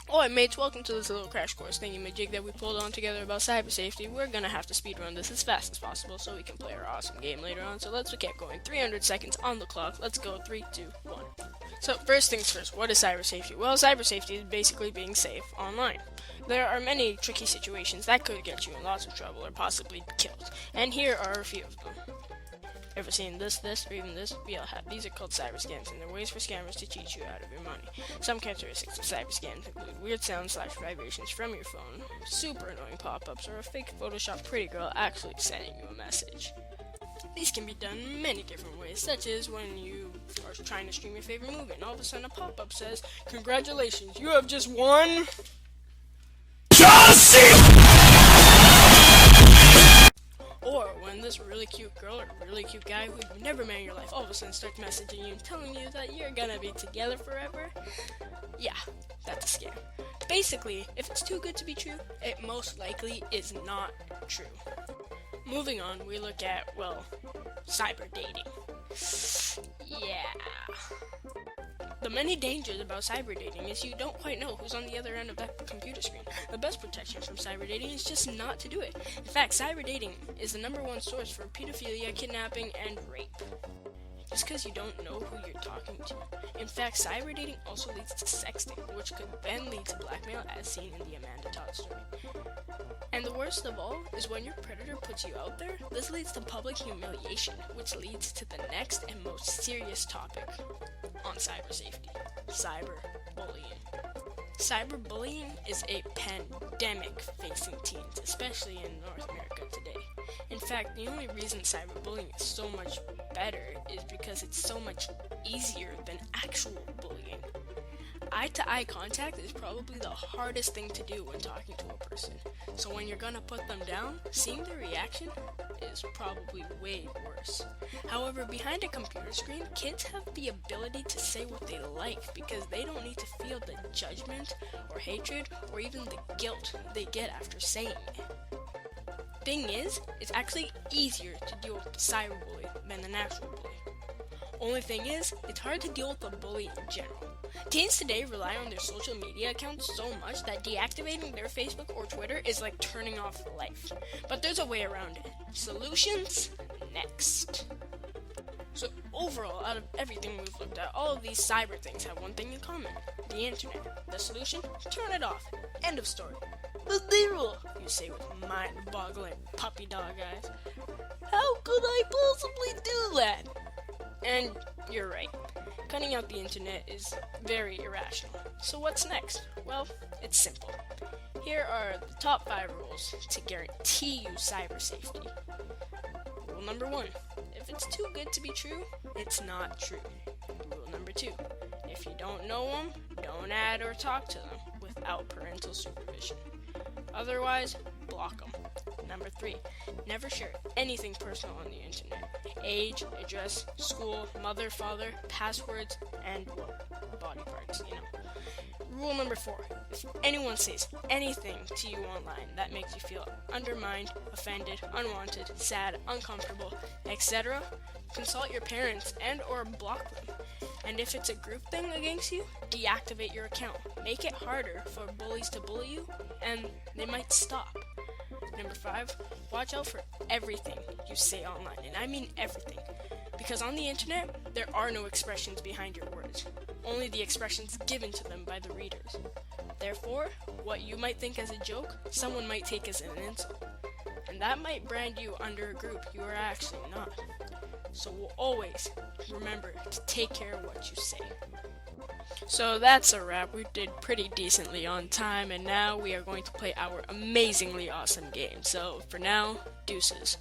Alright mates, welcome to this little crash course thingy-majig that we pulled on together about cyber safety. We're gonna have to speedrun this as fast as possible so we can play our awesome game later on. So let's get going. 300 seconds on the clock. Let's go. 3, 2, 1. So first things first, what is cyber safety? Well, cyber safety is basically being safe online. There are many tricky situations that could get you in lots of trouble or possibly killed. And here are a few of them. Ever seen this, or even this? We all have. These are called cyber scams, and they're ways for scammers to cheat you out of your money. Some characteristics of cyber scams include weird sounds / vibrations from your phone, super annoying pop-ups, or a fake Photoshop pretty girl actually sending you a message. These can be done many different ways, such as when you are trying to stream your favorite movie, and all of a sudden a pop-up says, "Congratulations, you have just won." Or when this really cute girl or really cute guy who you've never met in your life all of a sudden starts messaging you and telling you that you're gonna be together forever. Yeah, that's a scam. Basically, if it's too good to be true, it most likely is not true. Moving on, we look at, well, cyber dating. Yeah. The many dangers about cyber dating is you don't quite know who's on the other end of that computer screen. The best protection from cyber dating is just not to do it. In fact, cyber dating is the #1 source for pedophilia, kidnapping, and rape. Just because you don't know who you're talking to. In fact, cyber dating also leads to sexting, which could then lead to blackmail as seen in the Amanda Todd story. And the worst of all is when your predator puts you out there, this leads to public humiliation, which leads to the next and most serious topic on cyber safety: cyberbullying. Cyberbullying is a pandemic facing teens, especially in North America today. In fact, the only reason cyberbullying is so much better is because it's so much easier than actual bullying. Eye-to-eye contact is probably the hardest thing to do when talking to a person. So when you're gonna put them down, seeing their reaction is probably way worse. However, behind a computer screen, kids have the ability to say what they like because they don't need to feel the judgment or hatred or even the guilt they get after saying it. Thing is, it's actually easier to deal with the cyberbully than the natural bully. Only thing is, it's hard to deal with the bully in general. Teens today rely on their social media accounts so much that deactivating their Facebook or Twitter is like turning off life. But there's a way around it. Solutions? Next. So overall, out of everything we've looked at, all of these cyber things have one thing in common: the internet. The solution? Turn it off. End of story. But they rule, you say with mind-boggling puppy dog eyes. How could I possibly do that? And you're right. Cutting out the internet is very irrational. So what's next? Well, it's simple. Here are the top 5 rules to guarantee you cyber safety. Rule number 1. If it's too good to be true, it's not true. Rule number 2. If you don't know them, don't add or talk to them without parental supervision. Otherwise, block them. Number 3. Never share anything personal on the internet. Age, address, school, mother, father, passwords, and, well, body parts, Rule number 4. If anyone says anything to you online that makes you feel undermined, offended, unwanted, sad, uncomfortable, etc., consult your parents and or block them. And if it's a group thing against you, deactivate your account. Make it harder for bullies to bully you, and they might stop. Number 5, watch out for everything you say online, and I mean everything. Because on the internet, there are no expressions behind your words, only the expressions given to them by the readers. Therefore, what you might think as a joke, someone might take as an insult. And that might brand you under a group you are actually not. So always remember to take care of what you say. So that's a wrap. We did pretty decently on time, and now we are going to play our amazingly awesome game. So for now, deuces.